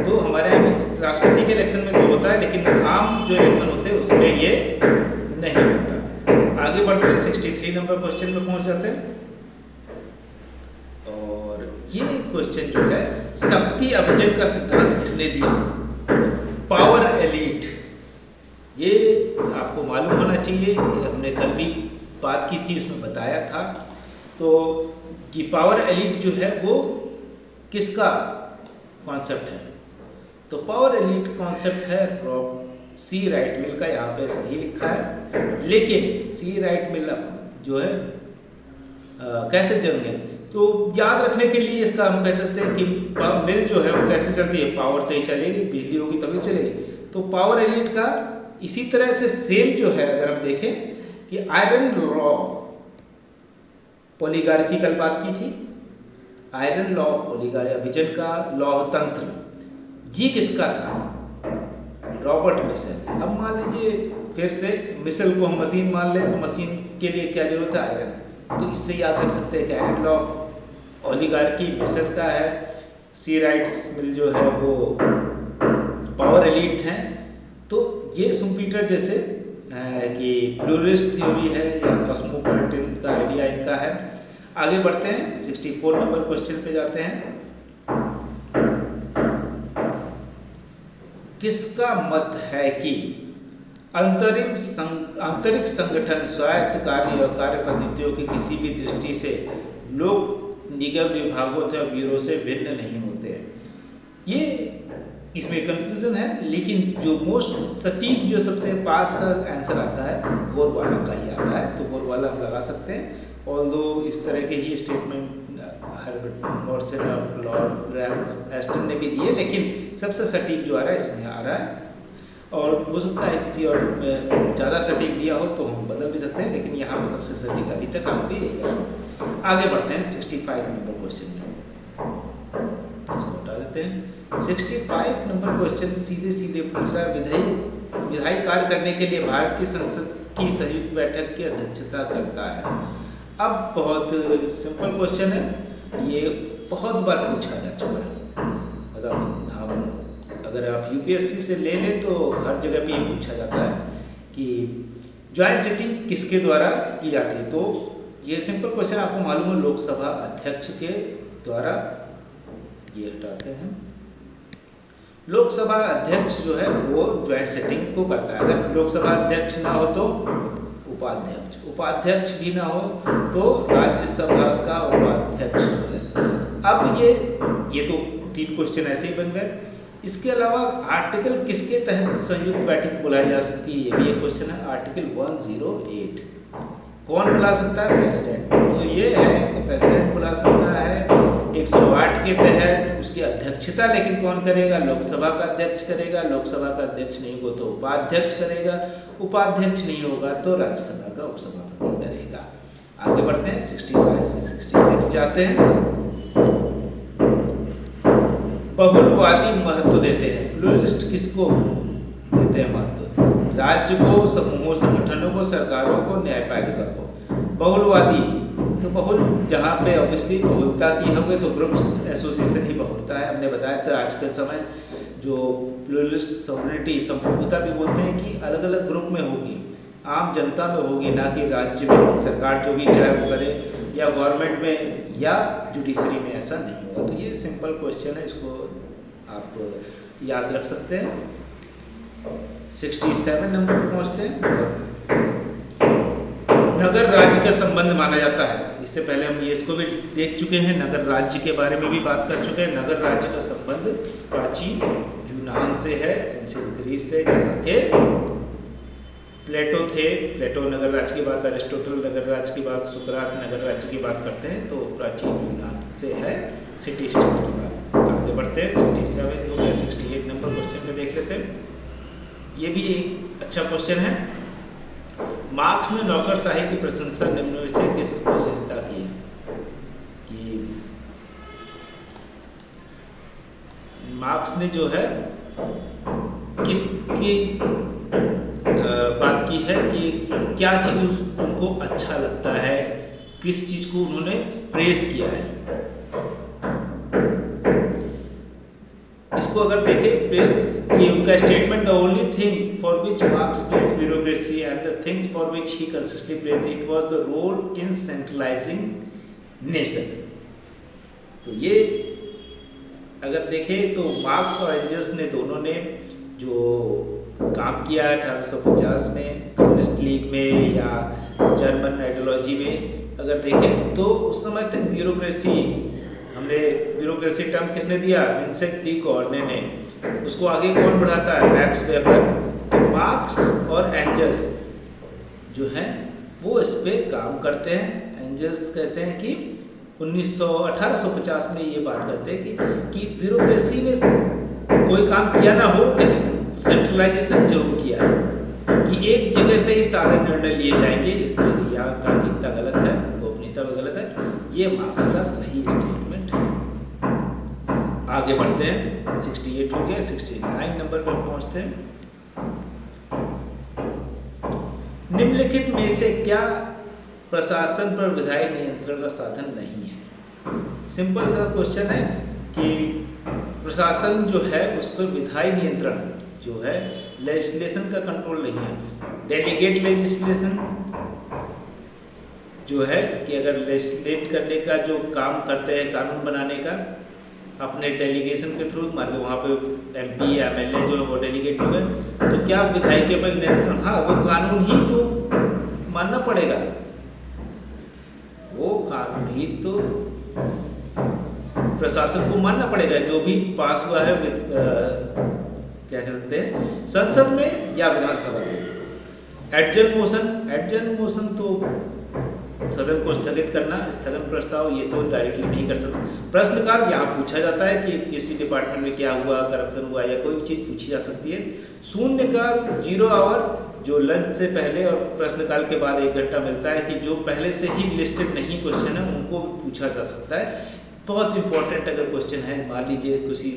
तो हमारे यहाँ भी राष्ट्रपति के इलेक्शन में तो होता है, लेकिन आम जो इलेक्शन होते हैं उसमें ये नहीं होता। आगे बढ़ते हैं, 63 नंबर क्वेश्चन में पहुंच जाते हैं। और ये क्वेश्चन जो है, शक्ति अभिजन का सिद्धांत किसने दिया? Power elite. ये आपको मालूम होना चाहिए, हमने कल भी बात की थी, उसमें बताया था। तो कि पावर एलीट जो है वो किसका कॉन्सेप्ट है? तो पावर एलीट कॉन्सेप्ट है सी राइट मिल का। यहाँ पे सही लिखा है, लेकिन सी राइट मिल जो है कैसे चलेंगे? तो याद रखने के लिए इसका हम कह सकते हैं कि मिल जो है वो कैसे चलती है? पावर से ही चलेगी, बिजली होगी तभी चलेगी। तो पावर एलीट का इसी तरह से सेम जो है, अगर हम देखें कि आयरन लॉ ऑफ ओलिगार्की कल बात की थी, आयरन लॉ ऑफ ओलिगार्की, अभिजन का लौह तंत्र, ये किसका था? Robert Michels. अब मान लीजिए फिर से मिशेल को हम मशीन मान लें, तो मशीन के लिए क्या जरूरत है? आयरन। तो इससे याद रख सकते हैं कि iron law of oligarchy Michels का है, सी राइट्स मिल जो है वो पावर एलीट हैं। तो ये सुम्पीटर जैसे कि प्लूरिस्ट थ्योरी है या कॉस्मोपॉलिटन का आइडिया इनका है। आगे बढ़ते हैं, 64 नंबर क्वेश्चन पे जाते हैं। किसका मत है कि आंतरिक संगठन स्वायत्त कार्य और कार्य पद्धतियों की किसी भी दृष्टि से लोक निगम विभागों तथा ब्यूरो से भिन्न नहीं होते हैं? ये इसमें कंफ्यूजन है, लेकिन जो मोस्ट सटीक जो सबसे पास का आंसर आता है बोरवाला का ही आता है, तो बोरवाला हम लगा सकते हैं। ऑल्दो इस तरह के ही स्टेटमेंट हर्बर्ट मॉर्सन और लॉर्ड रैल्फ एस्टन ने भी दिए, लेकिन सबसे सटीक जो आ रहा है इसमें आ रहा है। और हो सकता है किसी और ज़्यादा सटीक दिया हो तो हम बदल भी सकते हैं, लेकिन यहाँ पर सबसे सटीक अभी तक आपको यही लगा। आगे बढ़ते हैं 65 नंबर क्वेश्चन में, इसको हटा देते हैं। 65 नंबर क्वेश्चन सीधे सीधे पूछ रहा है, विधायी कार्य करने के लिए भारत की संसद की संयुक्त बैठक की अध्यक्षता करता है। अब बहुत सिंपल क्वेश्चन है, ये बहुत बार पूछा जा चुका है। मतलब हम अगर आप यूपीएससी से ले लें तो हर जगह पे ये पूछा जाता है कि ज्वाइंट सिटिंग किसके द्वारा की जाती है। तो ये सिंपल क्वेश्चन आपको मालूम है, लोकसभा अध्यक्ष के द्वारा, ये हटाते हैं, लोकसभा अध्यक्ष जो है वो ज्वाइंट सिटिंग को करता है। अगर लोकसभा अध्यक्ष ना हो तो उपाध्यक्ष भी ना हो तो राज्यसभा का उपाध्यक्ष है। अब ये तो 3 क्वेश्चन ऐसे ही बन गए। इसके अलावा आर्टिकल किसके तहत संयुक्त बैठक बुलाई जा सकती है, ये भी एक क्वेश्चन है। आर्टिकल 108 कौन बुला सकता है? प्रेसिडेंट। तो ये है कि प्रेसिडेंट बुला सकता है। 108 के तहत उसकी अध्यक्षता लेकिन कौन करेगा? लोकसभा का अध्यक्ष करेगा। लोकसभा का अध्यक्ष नहीं हो तो उपाध्यक्ष करेगा। उपाध्यक्ष नहीं होगा तो राज्यसभा का उपसभापति करेगा। आगे बढ़ते हैं, 65 से 66 जाते हैं। बहुलवादी महत्व देते हैं, प्लूरलिस्ट किसको देते हैं महत्व? राज्य को, समूहों, संगठनों को, सरकारों को, न्यायपालिका को। बहुलवादी तो बहुल जहाँ पे ऑब्वियसली बहुलता की होगी तो ग्रुप्स एसोसिएशन ही बहुलता है। हमने बताया था आज के समय जो प्लूरलिस्ट सॉवरेनिटी, संप्रभुता भी बोलते हैं कि अलग अलग ग्रुप में होगी, आम जनता में होगी, ना कि राज्य में। सरकार जो भी चाहे वो करे, या गवर्नमेंट में या जुडिशरी में, ऐसा नहीं होगा। तो ये सिंपल क्वेश्चन है, इसको आप याद रख सकते हैं। 67 नंबर पर पहुँचते हैं। नगर राज्य का संबंध माना जाता है। इससे पहले हम ये इसको भी देख चुके हैं, नगर राज्य के बारे में भी बात कर चुके हैं। नगर राज्य का संबंध प्राचीन यूनान से है, एंशिएंट ग्रीस से, जहाँ के प्लेटो थे। प्लेटो नगर राज्य की बात, अरिस्टोटल नगर राज्य की बात, सुकरात नगर राज्य की बात करते हैं, तो प्राचीन यूनान से है, सिटी स्टेट की बात। आगे बढ़ते हैं, 67 हो गया, 68 नंबर क्वेश्चन में देख लेते हैं। ये भी एक अच्छा क्वेश्चन है। मार्क्स ने नौकरशाही की प्रशंसा निम्न में से किस विशेषता की है? कि मार्क्स ने जो है किसकी बात की है कि क्या चीज़ उनको अच्छा लगता है, किस चीज़ को उन्होंने प्रेस किया है। इसको अगर देखें कि उनका statement, the only thing for which Marx praise bureaucracy and the things for which he consistently praise it was the role in centralising nation. तो ये अगर देखें तो मार्क्स और एंजल्स ने दोनों ने जो काम किया है 1850 में कम्युनिस्ट लीग में या जर्मन आइडियोलॉजी में, अगर देखें तो उस समय तक ब्यूरोक्रेसी, हमने ब्यूरोक्रेसी टर्म किसने दिया? विंसेंट डी कॉर्ने ने। उसको आगे कौन बढ़ाता है? Max weber. तो मार्क्स और एंजल्स जो हैं वो इस पे काम करते हैं। एंजल्स कहते हैं कि 1850 में ये बात करते हैं कि ब्यूरोक्रेसी में कोई काम किया ना हो, लेकिन सेंट्रलाइजेशन जरूर किया है, कि एक जगह से ही सारे निर्णय लिए जाएंगे। इस तरह की यहाँ तार्किकता गलत है, गोपनीयता भी गलत है। ये मार्क्स का सही स्टेटमेंट है। आगे बढ़ते हैं, 68 हो गया, 69 नंबर पर पहुंचते हैं। निम्नलिखित में से क्या प्रशासन पर विधायी नियंत्रण का साधन नहीं है? सिंपल सा क्वेश्चन है कि प्रशासन जो है उस पर विधायी नियंत्रण जो है, लेजिस्लेशन का कंट्रोल नहीं है। डेलीगेट लेजिस्लेशन जो है कि अगर लेजिस्लेट करने का जो काम करते हैं, कानून बनाने का अपने डेलीगेशन के थ्रू, मान लो वहाँ पे एमपी या एमएलए जो है वो डेलीगेट हो गए, तो क्या विधायक के पर नियंत्रण? हाँ, वो कानून ही तो मानना पड़ेगा, वो कानून ही तो प्रशासन को मानना पड़ेगा, जो भी पास हुआ है क्या कहते हैं संसद में या विधानसभा में। एडजर्न मोशन तो सदन को स्थगित करना, स्थगन प्रस्ताव ये तो डायरेक्टली नहीं कर सकते। प्रश्नकाल यहाँ पूछा जाता है कि किसी डिपार्टमेंट में क्या हुआ, करप्शन हुआ या कोई भी चीज़ पूछी जा सकती है। शून्यकाल 0 आवर, जो लंच से पहले और प्रश्नकाल के बाद 1 घंटा मिलता है कि जो पहले से ही लिस्टेड नहीं क्वेश्चन है उनको पूछा जा सकता है। बहुत इंपॉर्टेंट अगर क्वेश्चन है, मान लीजिए किसी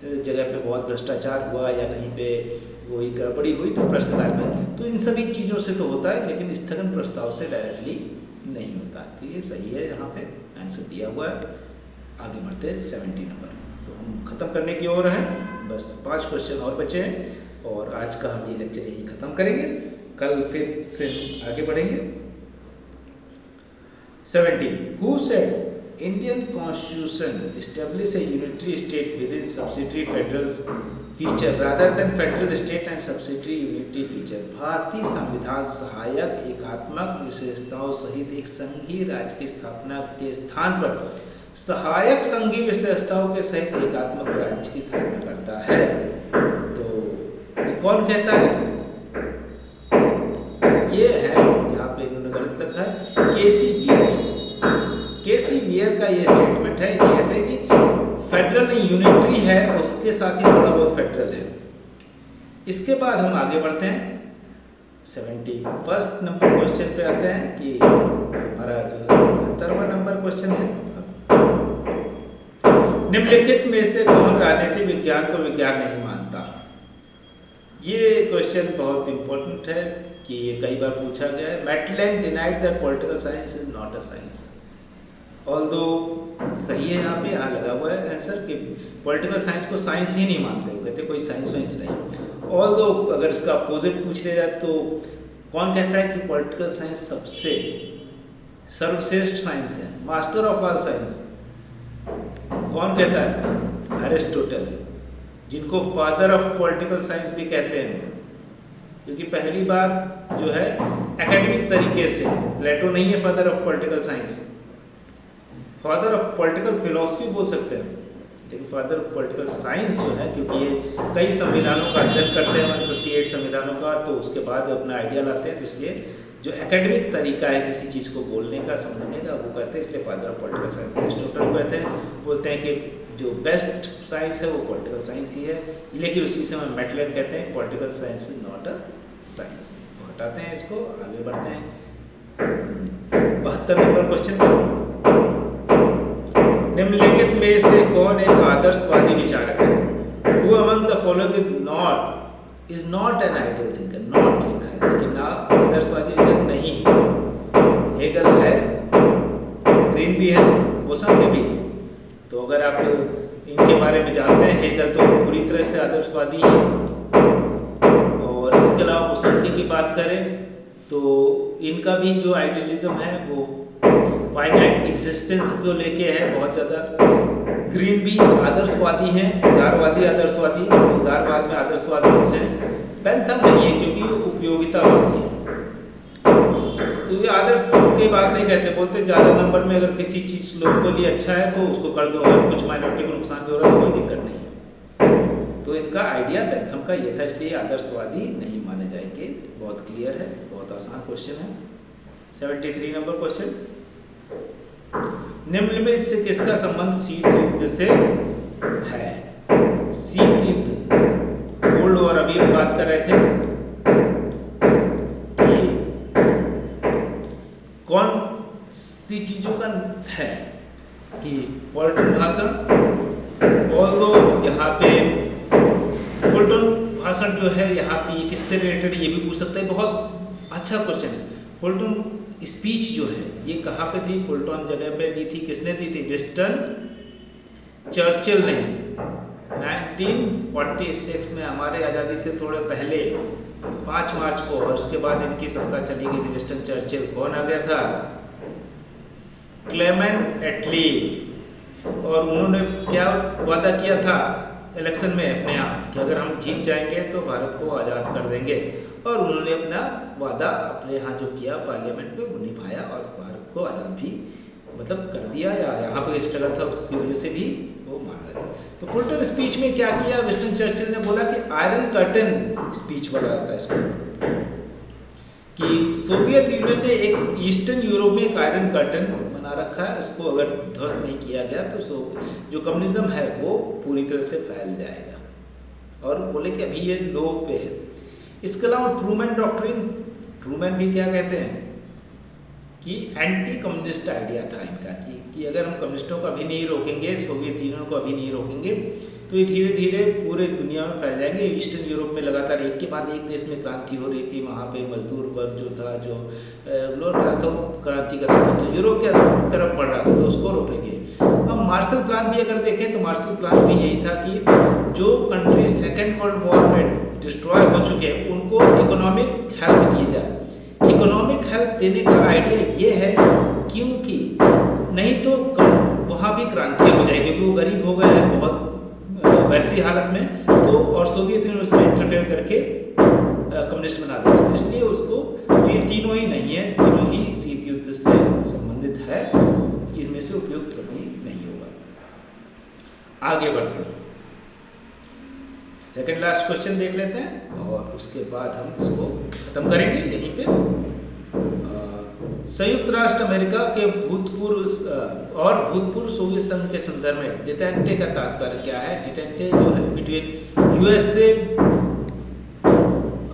जगह पे बहुत भ्रष्टाचार हुआ या कहीं पे कोई गड़बड़ी हुई तो प्रश्नकाल में, तो इन सभी चीज़ों से तो होता है, लेकिन स्थगन प्रस्ताव से डायरेक्टली नहीं होता। तो ये सही है, यहाँ पे आंसर दिया हुआ है। आगे बढ़ते हैं 70 नंबर। तो हम ख़त्म करने की ओर हैं, बस 5 क्वेश्चन और बचे हैं और आज का हम ये लेक्चर यहीं ख़त्म करेंगे। कल फिर से आगे बढ़ेंगे। 70 who said Indian Constitution establish a unitary state within subsidiary federal feature rather than federal state and subsidiary unitary feature। भारतीय संविधान सहायक एकात्मक विशेषताओं सहित एक संघीय राज्य की स्थापना के स्थान पर सहायक संघीय विशेषताओं के सहित एकात्मक राज्य की स्थापना करता है। तो ये कौन कहता है? ये है, यहाँ पे इन्होंने गलत लिखा है, केसी बियर का ये स्टेटमेंट है। ये कहते हैं कि फेडरल नहीं यूनिटरी है, उसके साथ ही थोड़ा बहुत फेडरल है। इसके बाद हम आगे बढ़ते हैं 71 नंबर क्वेश्चन पे आते हैं कि हमारा जो 71वां नंबर क्वेश्चन है, निम्नलिखित में से कौन राजनीति विज्ञान को विज्ञान नहीं मानता? ये क्वेश्चन बहुत इंपॉर्टेंट है कि ये कई बार पूछा गया है। Maitland denied that political science is not a science. Although सही है, यहाँ पे यहाँ लगा हुआ है आंसर कि पॉलिटिकल साइंस को साइंस ही नहीं मानते, वो कहते कोई साइंस नहीं। ऑल्दो अगर इसका अपोजिट पूछ लिया जाए तो कौन कहता है कि पॉलिटिकल साइंस सबसे सर्वश्रेष्ठ साइंस है, मास्टर ऑफ ऑल साइंस? कौन कहता है? एरिस्टोटल, जिनको फादर ऑफ पॉलिटिकल साइंस भी कहते हैं, क्योंकि पहली बात जो है एकेडमिक तरीके से प्लेटो नहीं है father of political science, father of political philosophy बोल सकते हैं, लेकिन फादर ऑफ पॉलिटिकल साइंस जो है, क्योंकि ये कई संविधानों का अध्ययन करते हैं, 158 संविधानों का, तो उसके बाद अपना आइडिया लाते हैं। तो इसलिए जो एकेडमिक तरीका है किसी चीज़ को बोलने का, समझने का, वो करते हैं, इसलिए father of political science Aristotle कहते हैं। बोलते हैं कि जो बेस्ट साइंस है वो पॉलिटिकल साइंस ही है, लेकिन उसी समय मैटलैंड कहते हैं political science is not a science. हटाते हैं इसको, आगे बढ़ते हैं 72 नंबर क्वेश्चन। निम्नलिखित में से कौन एक आदर्शवादी विचारक है? Who among the following is not an ideal thinker? Not लिखा है, लेकिन ना आदर्शवादी विचारक नहीं है। हेगल है, ग्रीन भी है, बोसन के भी है। तो अगर आप इनके बारे में जानते हैं, हेगल तो पूरी तरह से आदर्शवादी है, और इसके अलावा बोसन की बात करें तो इनका भी जो आइडियलिज्म है वो फाइनाइट एग्जिस्टेंस को लेके है बहुत ज़्यादा। ग्रीन भी आदर्शवादी हैं, उदारवादी आदर्शवादी, उदारवाद में आदर्शवाद होते हैं। बेंथम नहीं है क्योंकि वो उपयोगितावादी है। तो ये आदर्श की बात नहीं कहते, बोलते ज़्यादा नंबर में अगर किसी चीज़ लोगों के लिए अच्छा है तो उसको कर दो, अगर कुछ माइनॉरिटी को नुकसान भी हो रहा है तो कोई दिक्कत नहीं। तो इनका आइडिया बेंथम का ये था, इसलिए आदर्शवादी नहीं माने जाएंगे। बहुत क्लियर है, बहुत आसान क्वेश्चन है। 73 नंबर क्वेश्चन, निम्न में से किसका संबंध शीत युद्ध से है? शीत युद्ध, कोल्ड वॉर, अभी हम बात कर रहे थे कि कौन सी चीजों का है कि फुलटन भाषण, और यहाँ पे फुलटन भाषण जो है यहाँ पे ये किससे रिलेटेड, ये भी पूछ सकते हैं। बहुत अच्छा क्वेश्चन है। फुलटन स्पीच जो है ये कहाँ पे दी? फुलटन जगह पे दी थी। किसने दी थी? विंस्टन चर्चिल ने 1946 में, हमारे आज़ादी से थोड़े पहले 5 मार्च को, और उसके बाद इनकी सत्ता चली गई थी। विंस्टन चर्चिल कौन आ गया था? क्लेमेंट एटली, और उन्होंने क्या वादा किया था इलेक्शन में अपने यहाँ कि अगर हम जीत जाएंगे तो भारत को आज़ाद कर देंगे, और उन्होंने अपना वादा अपने यहाँ जो किया पार्लियामेंट में वो निभाया और भारत को आज़ाद भी मतलब कर दिया, या यहाँ पे स्ट्रगल था उसकी वजह से भी वो मान रहे थे। तो फुलटन स्पीच में क्या किया, विंस्टन चर्चिल ने बोला कि आयरन कर्टन स्पीच बोला जाता है इसको, कि सोवियत यूनियन ने एक ईस्टर्न यूरोप में एक आयरन कर्टन बना रखा है, उसको अगर ध्वस्त नहीं किया गया तो जो कम्युनिज्म है वो पूरी तरह से फैल जाएगा, और बोले कि अभी ये लो पे है। इसके अलावा ट्रूमैन डॉक्ट्रिन, ट्रूमैन भी क्या कहते हैं कि एंटी कम्युनिस्ट आइडिया था इनका, कि अगर हम कम्युनिस्टों को अभी नहीं रोकेंगे, सोवियत यूनियन को अभी नहीं रोकेंगे, तो ये धीरे धीरे पूरे दुनिया में फैल जाएंगे। ईस्टर्न यूरोप में लगातार एक के बाद एक देश में क्रांति हो रही थी, वहाँ पे मजदूर वर्ग जो था, जो लोअर क्लास था, वो क्रांति कर रहा था, तो यूरोप के तरफ बढ़ रहा था, तो उसको रोकेंगे। अब मार्शल प्लान भी अगर देखें तो मार्शल प्लान भी यही था कि जो कंट्री सेकेंड वर्ल्ड वॉर में डिस्ट्रॉय हो चुके हैं उनको इकोनॉमिक हेल्प दी जाए। इकोनॉमिक हेल्प देने का आइडिया ये है क्योंकि नहीं तो वहाँ भी क्रांति हो जाएगी, क्योंकि वो गरीब हो गए हैं बहुत वैसी हालत में, तो और सोवियत यूनियन उसमें इंटरफेयर करके कम्युनिस्ट बना देगा, तो इसलिए उसको तो ये तीनों ही नहीं है, तीनों ही शीत युद्ध से संबंधित है, इनमें से उपयुक्त सभी नहीं होगा। आगे बढ़ते हैं, सेकेंड लास्ट क्वेश्चन देख लेते हैं और उसके बाद हम इसको खत्म करेंगे यहीं पे। संयुक्त राष्ट्र अमेरिका के भूतपूर्व सोवियत संघ के संदर्भ में डिटेंटे का तात्पर्य क्या है? डिटेंटे जो है बिटवीन यूएसए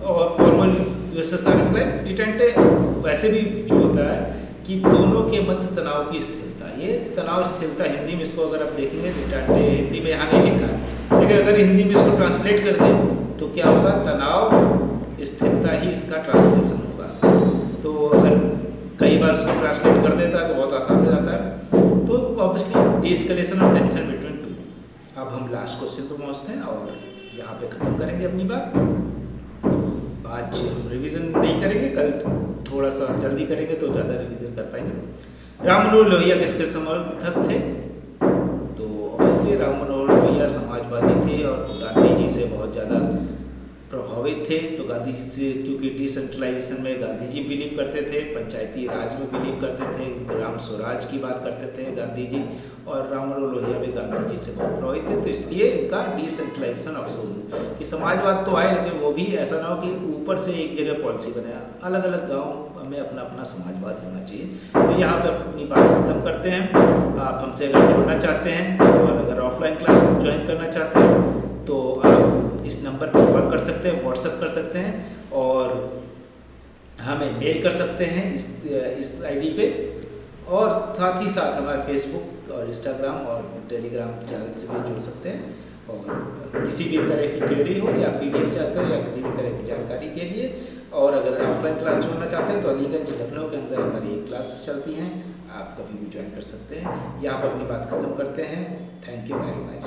और फॉर्मर यूएसएसआर। डिटेंटे वैसे भी जो होता है कि दोनों के मध्य तनाव की स्थिरता, ये तनाव स्थिरता हिंदी में इसको अगर आप देखेंगे, डिटेंटे हिंदी में यहाँ नहीं लिखा है, लेकिन अगर हिंदी में इसको ट्रांसलेट कर दें तो क्या होगा, तनाव स्थिरता ही इसका ट्रांसलेशन होगा। तो अगर कई बार उसको ट्रांसलेट कर देता है तो बहुत आसान हो जाता है। तो obviously de-escalation of tension between two. अब हम लास्ट क्वेश्चन पर पहुँचते हैं और यहाँ पे ख़त्म करेंगे अपनी बात। आज हम रिवीजन नहीं करेंगे, कल थोड़ा सा जल्दी करेंगे तो ज़्यादा रिवीजन कर पाएंगे। राम मनोहर लोहिया किसके समर्थक थे? तो ऑब्वियसली राम मनोहर लोहिया समाजवादी थे और गांधी जी से बहुत ज़्यादा प्रभावित थे। तो गांधी जी से, क्योंकि डिसेंट्रलाइजेशन में गांधी जी बिलीव करते थे, पंचायती राज में बिलीव करते थे, ग्राम स्वराज की बात करते थे गांधी जी, और राम मनोहर लोहिया भी गांधी जी से बहुत प्रभावित थे। तो इसलिए इनका डिसेंट्रलाइजेशन ऑफ सोल कि समाजवाद तो आए, लेकिन वो भी ऐसा ना हो कि ऊपर से एक जगह पॉलिसी बनाया, अलग अलग गाँव में अपना अपना समाजवाद होना चाहिए। तो यहाँ पर अपनी बात खत्म करते हैं। आप हमसे अगर जुड़ना चाहते हैं और अगर ऑफलाइन क्लास ज्वाइन करना चाहते हैं तो आप इस नंबर पर कॉल कर सकते हैं, व्हाट्सएप कर सकते हैं और हमें मेल कर सकते हैं इस आईडी पे, और साथ ही साथ हमारे फेसबुक और इंस्टाग्राम और टेलीग्राम चैनल से भी जुड़ सकते हैं। और किसी भी तरह की क्वेरी हो या पीडीएफ चाहते हो या किसी भी तरह की जानकारी के लिए, और अगर ऑफलाइन क्लास जोड़ना चाहते हैं तो अलीगंज लखनऊ के अंदर हमारी एक क्लास चलती हैं, आप कभी भी ज्वाइन कर सकते हैं। यहाँ पर अपनी बात ख़त्म करते हैं। Thank you very much.